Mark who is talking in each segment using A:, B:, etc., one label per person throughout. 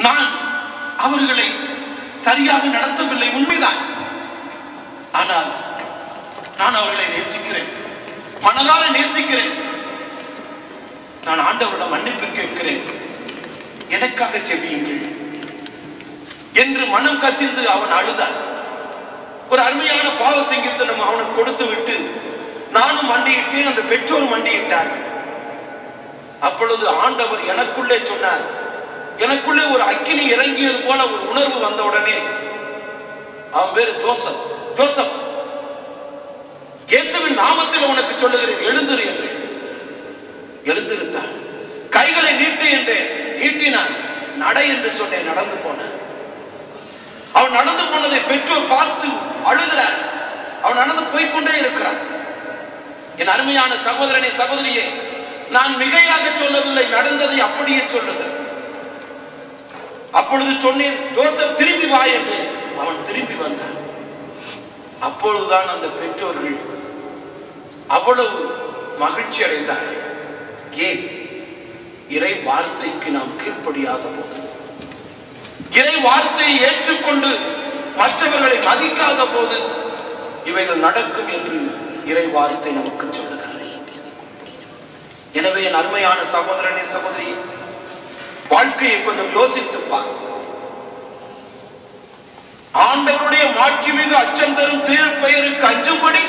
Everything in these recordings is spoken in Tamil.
A: நான் அவர்களை சரியாக நடத்தவில்லை, உண்மைதான். ஆனால் நான் அவர்களை நேசிக்கிறேன், மனதால நேசிக்கிறேன். நான் ஆண்டவரிடம் மன்னிப்பு கேட்கிறேன், எனக்காக ஜெபியுங்கள் என்று மனம் கசிந்து அவன் அழுதான். ஒரு அருமையான பாவ சங்கீதம் அவனுக்கு கொடுத்து விட்டு நானும் மண்டியிட்டேன், அந்த பெற்றோரும் மண்டியிட்டார்கள். அப்பொழுது ஆண்டவர் எனக்குள்ளே சொன்னார், எனக்குள்ளே ஒரு அக்கினி இறங்கியது போல ஒரு உணர்வு வந்த உடனே, அவன் பேரு ஜோசப், ஜோசப், இயேசுவின் நாமத்தில் உனக்கு சொல்லுகிறேன், எழுந்திரு என்றேன். எழுந்திருத்தான். கைகளை நீட்டு என்றேன், நீட்டினான். நடை என்று சொன்னேன், நடந்து போனான். அவன் நடந்து போனதை பெற்றோர் பார்த்து அழுகிறார். அவன் நடந்து போய்கொண்டே இருக்கிறான். என் அருமையான சகோதரனே, சகோதரியே, நான் மிகையாக சொல்லவில்லை, நடந்ததை அப்படியே சொல்லுகிறேன். அப்பொழுது சொன்னேன், ஜோசப் திரும்பி வா என்று. அவன் திரும்பி வந்தான். அப்பொழுதுதான் அந்த பெற்றோர்கள் அவ்வளவு மகிழ்ச்சி அடைந்தார்கள். ஏன்? இறை வார்த்தைக்கு நாம் கீழ்ப்படியாத போது, இறை வார்த்தையை ஏற்றுக்கொண்டு மற்றவர்களை மதிக்காத போது இவைகள் நடக்கும் என்று இறை வார்த்தை நமக்கு சொல்லுகிறது. எனவே என் அருமையான சகோதரனே, சகோதரி, வாழ்க்கையை கொஞ்சம் யோசித்துப்பார். ஆண்டவருடைய மாட்சிமிகு அச்சம் தரும் திருப்பெயருக்கு அஞ்சும்படி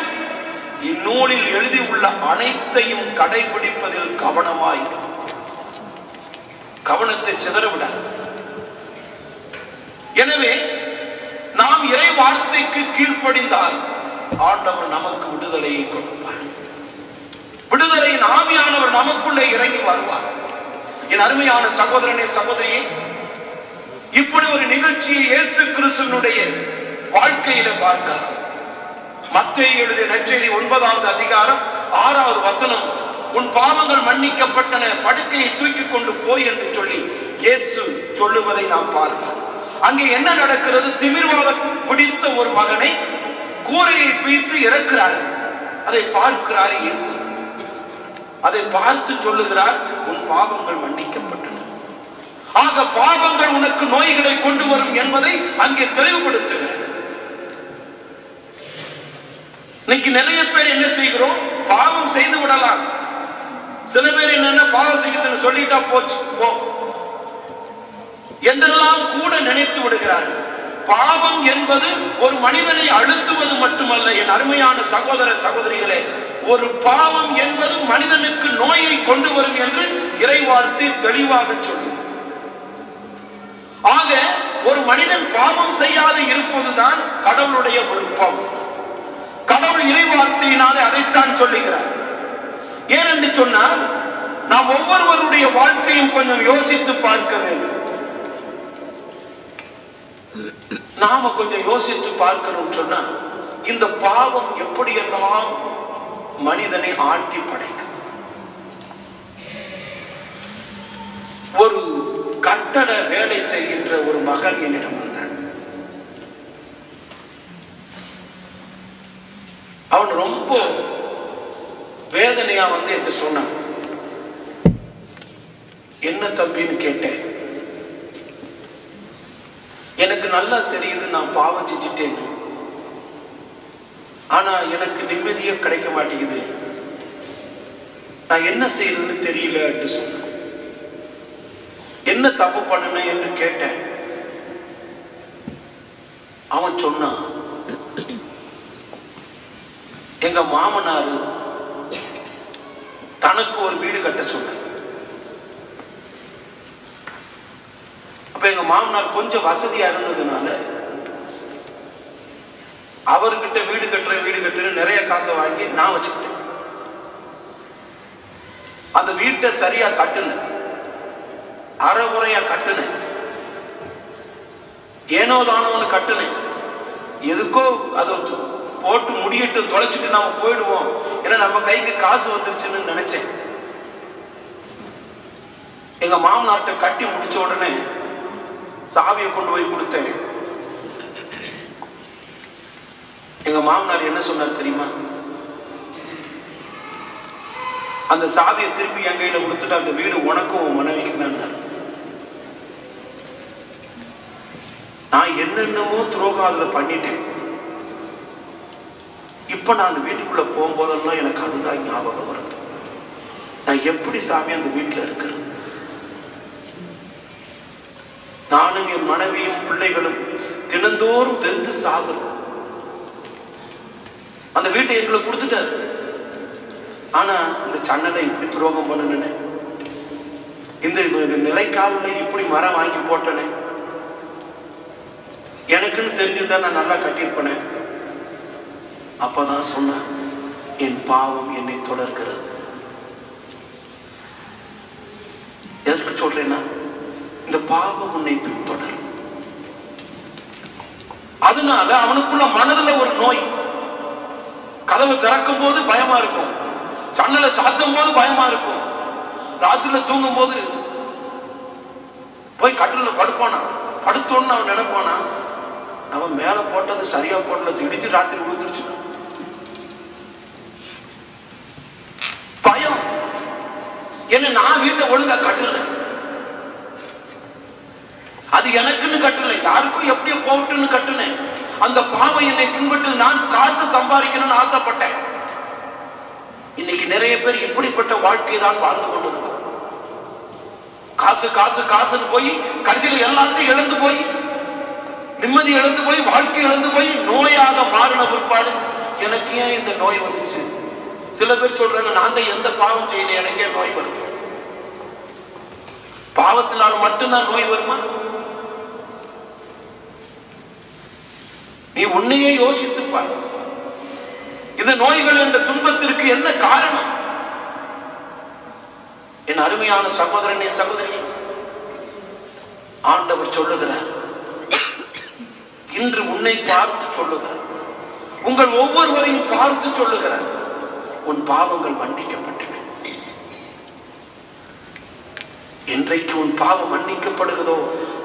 A: இந்நூலில் எழுதி உள்ள அனைத்தையும் கடைபிடிப்பதில் கவனமாய், கவனத்தை சிதறவிடாது. எனவே நாம் இறை வார்த்தைக்கு கீழ்ப்படிந்தால் ஆண்டவர் நமக்கு விடுதலையை கொடுப்பார். விடுதலையின் ஆவியானவர் நமக்குள்ளே இறங்கி வருவார். என் அருமையான சகோதரனே, சகோதரியே, இப்படி ஒரு நிகழ்ச்சியை இயேசு கிறிஸ்துவினுடைய வாழ்க்கையில பார்க்கலாம். மத்தேயு எழுதிய நற்செய்தி 9வது அதிகாரம் 6வது வசனம், உன் பாவங்கள் மன்னிக்கப்பட்டன, படுக்கையை தூக்கி கொண்டு போய் என்று சொல்லி இயேசு சொல்லுவதை நாம் பார்க்கிறோம். அங்கே என்ன நடக்கிறது? திமிர்வாதம் பிடித்த ஒரு மகனை கூரையை பிய்த்து இறக்கிறார். அதை பார்க்கிறார் இயேசு. அதை பார்த்து சொல்லுகிறார், உன் பாவங்கள் மன்னிக்கப்பட்டன. ஆக பாவங்கள் உனக்கு நோய்களை கொண்டு வரும் என்பதை அங்கே தெளிவுபடுத்துகிறார். இன்னைக்கு நிறைய பேர் என்ன செய்கிறோம்? பாவம் செய்து விடலாம். சில பேர் என்னன்னா, பாவம் செய்யறதுன்னு சொல்லிட்டா போச்சு போ என்றெல்லாம் கூட நினைத்து விடுகிறார்கள். பாவம் என்பது ஒரு மனிதனை அழுத்துவது மட்டுமல்ல. என் அருமையான சகோதர சகோதரிகளே, ஒரு பாவம் என்பது மனிதனுக்கு நோயை கொண்டு வரும் என்று இறைவார்த்தை தெளிவாக சொல்லும். ஆக ஒரு மனிதன் பாவம் செய்யாது இருப்பதுதான் கடவுளுடைய விருப்பம். கடவுள் இறைவார்த்தையினாலே அதைத்தான் சொல்லுகிறார். ஏனென்று சொன்னால், நாம் ஒவ்வொருவருடைய வாழ்க்கையும் கொஞ்சம் யோசித்து பார்க்க வேண்டும். நாம கொஞ்சம் யோசித்து பார்க்கணும் சொன்னா, இந்த பாவம் எப்படியெல்லாம் மனிதனை ஆட்டி படைக்கும். ஒரு கட்டட வேலை செய்கின்ற ஒரு மகன் என்னிடம் வந்தான். அவன் ரொம்ப வேதனையா வந்து என்று சொன்னான். என்ன தம்பின்னு கேட்டேன். எனக்கு நல்லா தெரியுது நான் பாவம் செஞ்சுட்டேன்னு, ஆனா எனக்கு நிம்மதியே கிடைக்க மாட்டேங்குது, நான் என்ன செய்யறதுன்னு தெரியல என்று சொன்ன. என்ன தப்பு பண்ணணும் என்று கேட்டேன். அவன் சொன்னான், எங்க மாமனாரு தனக்கு ஒரு வீடு கட்ட சொன்னார். அப்ப எங்க மாமனார் கொஞ்சம் வசதியா இருந்ததுனால அவர்கிட்ட வீடு கட்டுறேன் நிறைய காசை வாங்கி நான் வச்சுக்கிட்டேன். அந்த வீட்டை சரியா கட்டல, அறகுறையா கட்டுனேன், ஏனோ தானோன்னு கட்டுனேன். எதுக்கோ அதை போட்டு முடியிட்டு தொலைச்சிட்டு நாம போயிடுவோம், ஏன்னா நம்ம கைக்கு காசு வந்துருச்சுன்னு நினைச்சேன். எங்க மாமனார்ட்ட கட்டி முடிச்ச உடனே சாவியை கொண்டு போய் கொடுத்தேன். எங்க மாமனார் என்ன சொன்னார் தெரியுமா? அந்த சாவியை திருப்பி என் கையில கொடுத்துட்டு, அந்த வீடு உனக்கும் மனைவிக்கு தான். நான் என்னென்னமோ துரோகம் அதுல பண்ணிட்டேன். இப்ப நான் அந்த வீட்டுக்குள்ள போகும்போதெல்லாம் எனக்கு அதுதான் ஞாபகம் வருது. நான் எப்படி சாமி அந்த வீட்டுல இருக்கிறது? நானும் என் மனைவியும் பிள்ளைகளும் தினந்தோறும் வெந்து சாகுறோம். அந்த வீட்டை எங்களுக்கு கொடுத்துட்டாரு. ஆனா இந்த சன்னலை இப்படி துரோகம் பண்ணனே, இந்த நிலைக்காலில் இப்படி மரம் வாங்கி போட்டனே, எனக்குன்னு தெரிஞ்சிருந்தா நான் நல்லா கட்டியிருப்பேனே. அப்பதான் சொன்ன, என் பாவம் என்னை தொடர்கிறது. எதற்கு சொல்றேன்னா, இந்த பாவம் உன்னை பின்தொடரும். அதனால அவனுக்குள்ள மனதுல ஒரு நோய். கதவு திறக்கும் போது பயமா இருக்கும், ஜன்னலை சாத்தும் போது பயமா இருக்கும், ராத்திரில தூங்கும் போது போய் கட்டில படுப்பானா, படுத்தோன்னு அவன் நினைப்பானா, அவன் மேல போட்டது சரியா போட்டது இடிஞ்சு ராத்திரி விழுந்துருச்சுன்னா பயம். என்ன, நான் வீட்டை ஒழுங்கா கட்டல, அது எனக்குன்னு கட்டல, யாருக்கும் எப்படியோ போட்டுன்னு கட்டுனேன். அந்த பாவம் என்னை பின்பற்று. நான் காசு சம்பாதிக்கணும்னு ஆசைப்பட்டேன். இன்னைக்கு நிறைய பேர் இப்படிப்பட்ட வாழ்க்கை தான் வாழ்ந்து கொண்டிருக்கும். காசு காசு காசுன்னு போய் கடைசியில் எல்லாத்தையும் இழந்து போய், நிம்மதி இழந்து போய், வாழ்க்கை இழந்து போய், நோயாக மாறின பிற்பாடு எனக்கு ஏன் இந்த நோய் வந்துச்சு? சில பேர் சொல்றாங்க, நான் தான் எந்த பாவம் செய்யல, எனக்கே நோய் வருது. பாவத்தினால் மட்டும்தான் நோய் வருமா? நீ உன்னையே யோசித்துப்பார். இந்த நோய்கள் என்ற துன்பத்திற்கு என்ன காரணம்? என் அருமையான சகோதரனே, சகோதரி, ஆண்டவர் சொல்லுகிறார், இன்று உன்னை பார்த்து சொல்லுகிறார், உங்கள் ஒவ்வொருவரையும் பார்த்து சொல்லுகிறார், உன் பாவங்கள் மன்னிக்கப்பட்டன. என்றைக்கு உன் பாவம் மன்னிக்கப்படுகிறதோ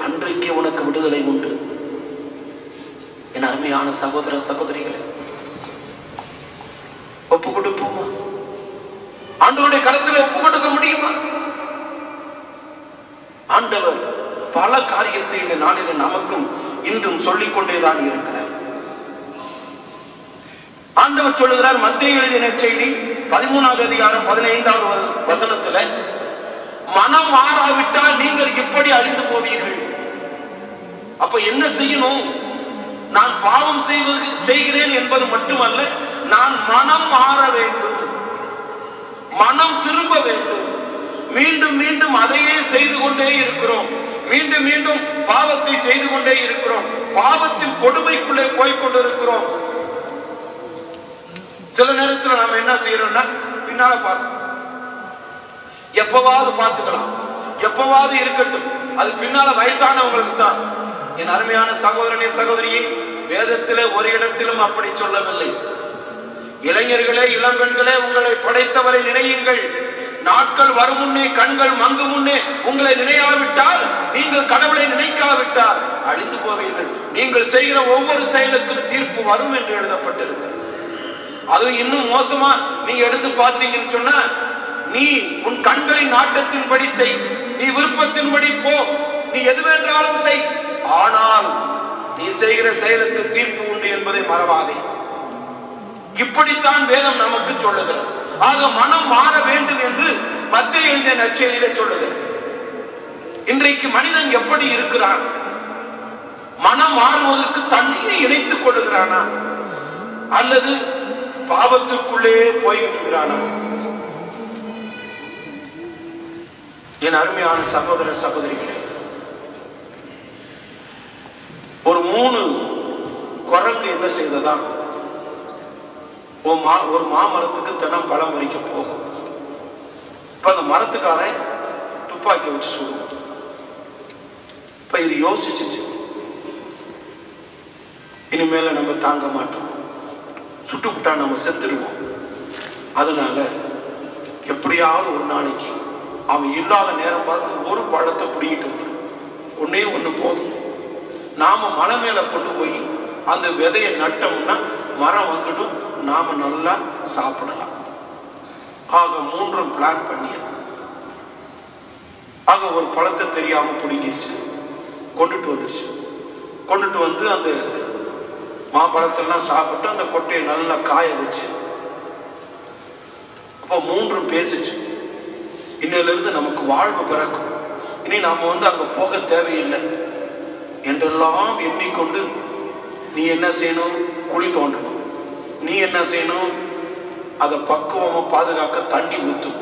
A: அன்றைக்கு உனக்கு விடுதலை உண்டு. என் அருமையான சகோதர சகோதரிகளை, ஒப்பு கொடுப்போமா? ஆண்டவருடைய கருத்தில் ஒப்பு கொடுக்க முடியுமா? ஆண்டவர் பல காரியத்தை இந்த நாளில் நமக்கும் இன்றும் சொல்லிக் கொண்டேதான் இருக்கிறார். ஆண்டவர் சொல்லுகிறார், மத்தேயு எழுதிய நற்செய்தி 13வது அதிகாரம் 15வது வசனத்துல, மனம் மாறாவிட்டால் நீங்கள் இப்படி அழிந்து போவீர்கள். அப்ப என்ன செய்யணும்? நான் பாவம் செய்கிறேன் என்பது மட்டுமல்ல, நான் மனம் மாற வேண்டும், மனம் திரும்ப வேண்டும். மீண்டும் மீண்டும் அதையே செய்து கொண்டே இருக்கிறோம், மீண்டும் மீண்டும் பாவத்தை செய்து கொண்டே இருக்கிறோம், பாவத்தின் கொடுமைக்குள்ளே போய்கொண்டிருக்கிறோம். சில நேரத்தில் நாம என்ன செய்யறோம்னா, பின்னால பார்த்து எப்பவாவது பார்த்துக்கலாம், எப்பவாவது இருக்கட்டும், அது பின்னால வயசானவங்களுக்கு தான். என் அருமையான சகோதரனே, சகோதரியே, வேதத்திலே ஒரு இடத்திலும் அப்படி சொல்லவில்லை. இளைஞர்களே, இளம்பெண்களே, உங்களை படைத்தவரை நினையுங்கள். நாட்கள் வரும் முன்னே, கண்கள் மங்கு முன்னே உங்களை நினையாவிட்டால், நீங்கள் கடவுளை நினைக்காவிட்டால் அழிந்து போவீர்கள். நீங்கள் செய்கிற ஒவ்வொரு செயலுக்கும் தீர்ப்பு வரும் என்று எழுதப்பட்டிருக்கிறது. அதுவும் இன்னும் மோசமா நீங்க எடுத்து பார்த்தீங்கன்னு சொன்னா, நீ உன் கண்களின் நாட்டத்தின்படி செய், நீ விருப்பத்தின்படி போ, நீ எது வேண்டாலும் செய், ஆனால் நீ செய்கிற செயலுக்கு தீர்ப்பு உண்டு என்பதை மறவாதே. இப்படித்தான் வேதம் நமக்கு சொல்லுகிறது. ஆக மனம் மாற வேண்டும் என்று மத்தேயு எழுதிய நற்செய்தியிலே சொல்லுகிறது. இன்றைக்கு மனிதன் எப்படி இருக்கிறான்? மனம் மாறுவதற்கு தன்னையே இணைத்துக் கொள்ளுகிறானா, அல்லது பாவத்திற்குள்ளே போய்கிட்டு இருக்கிறானா? என் அருமையான சகோதர சகோதரிகளே, ஒரு 3 குரங்கு என்ன செய்ததா, ஒரு மாமரத்துக்கு தினம் பழம் பறிக்க போகும். இப்ப அந்த மரத்துக்காரன் துப்பாக்கி வச்சு சுடுவோம். இப்ப இது யோசிச்சு, இனிமேல நம்ம தாங்க மாட்டோம், சுட்டு விட்டா நம்ம செத்துடுவோம். அதனால எப்படியாவது ஒரு நாளைக்கு அவன் இல்லாத நேரம் பார்த்து ஒரு பழத்தை பிடிங்கிட்டு வந்துடும். ஒன்னே ஒன்று போதும். நாம மலை மேல கொண்டு போய் அந்த விதையை நட்டோம்னா மரம் வந்துடும், நாம நல்லா சாப்பிடலாம். ஆக 3ம் பிளான் பண்ணியது. ஆக ஒரு பழத்தை தெரியாம பிடிங்கிருச்சு, கொண்டுட்டு வந்துருச்சு. கொண்டுட்டு வந்து அந்த மாம்பழத்தெல்லாம் சாப்பிட்டு அந்த கொட்டையை நல்லா காய வச்சு, அப்போ மூன்றும் பேசிச்சு, இன்னிலிருந்து நமக்கு வாழ்வு பிறக்கும், இனி நாம வந்து அங்க போக தேவையில்லை என்றெல்லாம் எண்ணிக்கொண்டு, நீ என்ன செய்யணும், குழி தோண்டணும், நீ என்ன செய்யணும், அதை பக்குவமா பாதுகாக்க தண்ணி ஊற்றும்,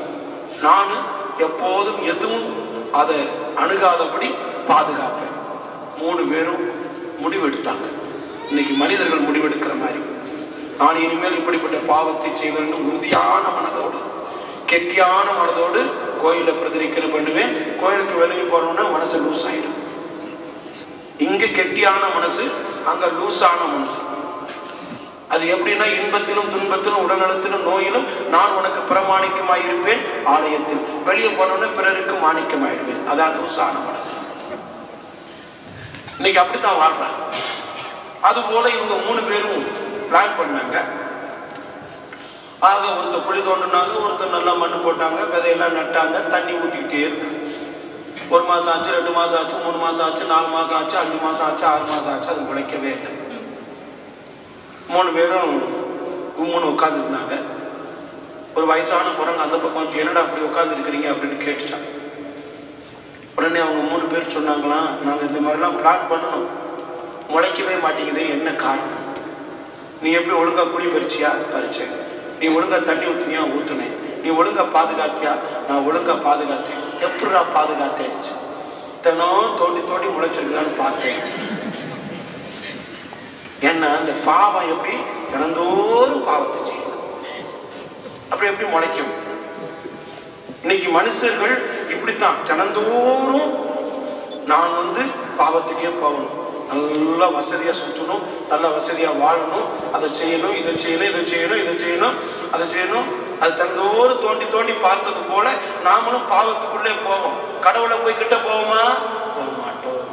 A: நான் எப்போதும் எதுவும் அதை அணுகாதபடி பாதுகாப்பேன். மூணு பேரும் முடிவெடுத்தாங்க. இன்னைக்கு மனிதர்கள் முடிவெடுக்கிற மாதிரி, நான் இனிமேல் இப்படிப்பட்ட பாவத்தை செய்வேன் உறுதியான மனதோடு, கெட்டியான மனதோடு கோயில பிரதிரிக்கை பண்ணுவேன். கோயிலுக்கு வெளியே போறோம்னா மனசு லூஸ் ஆயிடும். இங்க கெட்டியான மனசு, அங்க லூஸான மனசு. அது எப்படின்னா, இன்பத்திலும் துன்பத்திலும் உடல்நலத்திலும் நோயிலும் நான் உனக்கு பிரமாணிக்கமாய் இருப்பேன், ஆலயத்தில் வெளியே போனோன்னு பிறருக்கு மாணிக்கமாயிடுவேன். அதான் லூஸான மனசு. இன்னைக்கு அப்படித்தான் வாழ்றாங்க. அது போல இவங்க மூணு பேரும் பிளான் பண்ணாங்க. ஆக ஒருத்தர் குழி தோண்டினாங்க, ஒருத்தர் நல்லா மண்ணு போட்டாங்க, விதையெல்லாம் நட்டாங்க, தண்ணி ஊற்றிக்கிட்டே இருக்காங்க. 1 மாசம் ஆச்சு, 2 மாசம் ஆச்சு, 3 மாசம் ஆச்சு, 4 மாசம் ஆச்சு, 5 மாசம் ஆச்சு, 6 மாசம் ஆச்சு, அது முளைக்கவே இல்லை. 3 பேரும் கும்முன்னு உட்காந்துருந்தாங்க. ஒரு வயசான குரங்கு அந்த பக்கம் வச்சு, என்னடா அப்படி உட்காந்து இருக்கிறீங்க அப்படின்னு கேட்டுட்டாங்க. உடனே அவங்க 3 பேர் சொன்னாங்களாம், நாங்கள் இந்த மாதிரிலாம் பிளான் பண்ணணும், முளைக்கவே மாட்டேங்குது, என்ன காரணம்? நீ எப்படி ஒழுங்கா குழி பறிச்சியா? பறிச்சேன். நீ ஒழுங்கா தண்ணி ஊற்றினியா? ஊற்றுனேன். நீ ஒழுங்கா பாதுகாத்தியா? நான் ஒழுங்கா பாதுகாத்தேன். எப்படா பாதுகாத்தேன்? தினம் தோண்டி தோண்டி முளைச்சிருக்குதான்னு பார்த்தேன். ஏன்னா அந்த பாவம் எப்படி தினந்தோறும் பாவத்தை செய்யணும், அப்படி எப்படி முளைக்கும்? இன்னைக்கு மனுஷர்கள் இப்படித்தான், தினந்தோறும் நான் வந்து பாவத்துக்கே போகணும், நல்லா வசதியா சுற்றணும், நல்லா வசதியா வாழணும், அதை செய்யணும், இதை செய்யணும், இதை செய்யணும், இதை செய்யணும், அதை செய்யணும். அது தினந்தோறும் தோண்டி தோண்டி பார்த்தது போல நாமளும் பாவத்துக்குள்ளே போவோம். கடவுளை போய் கிட்ட போவோமா? போக மாட்டோம்.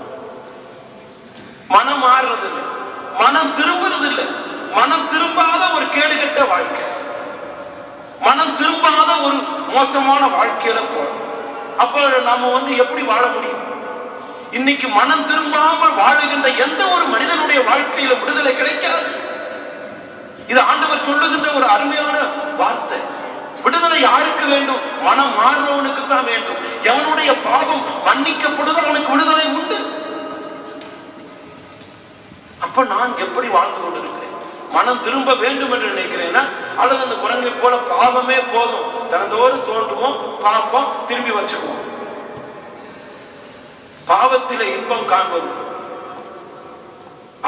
A: மனம் மாறுறது இல்லை, மனம் திரும்புறது இல்லை. மனம் திரும்பாத ஒரு கேடுகட்ட வாழ்க்கை, மனம் திரும்பாத ஒரு மோசமான வாழ்க்கையில போறோம். அப்ப நாம வந்து எப்படி வாழ முடியும்? இன்னைக்கு மனம் திரும்பாமல் வாழுகின்ற எந்த ஒரு மனிதனுடைய வாழ்க்கையில விடுதலை கிடைக்காது. இது ஆண்டவர் சொல்லுகின்ற ஒரு அருமையான வார்த்தை. விடுதலை யாருக்கு வேண்டும்? மனம் மாறுறவனுக்கு தான் வேண்டும். எவனுடைய பாவம் மன்னிக்கப்படுதோ அவனுக்கு விடுதலை உண்டு. அப்ப நான் எப்படி வாழ்ந்து கொண்டிருக்கிறேன்? மனம் திரும்ப வேண்டும் என்று நினைக்கிறேன்னா, அல்லது அந்த குரங்கை போல பாவமே போதும், தினந்தோறும் தோன்றுவோம், பார்ப்போம், திரும்பி வச்சுக்குவோம். பாவத்திலே இன்பம் காண்பது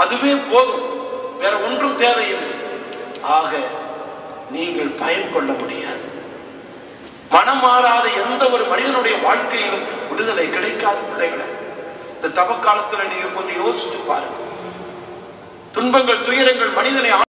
A: அதுவே போதும், வேற ஒன்றும் தேவையில்லை. ஆக நீங்கள் பயன் கொள்ள முடியாது. மனம் மாறாத எந்த ஒரு மனிதனுடைய வாழ்க்கையிலும் விடுதலை கிடைக்காத பிள்ளைகளை, இந்த தவ காலத்துல நீங்க கொஞ்சம் யோசிச்சு பாருங்க. துன்பங்கள் துயரங்கள் மனிதனை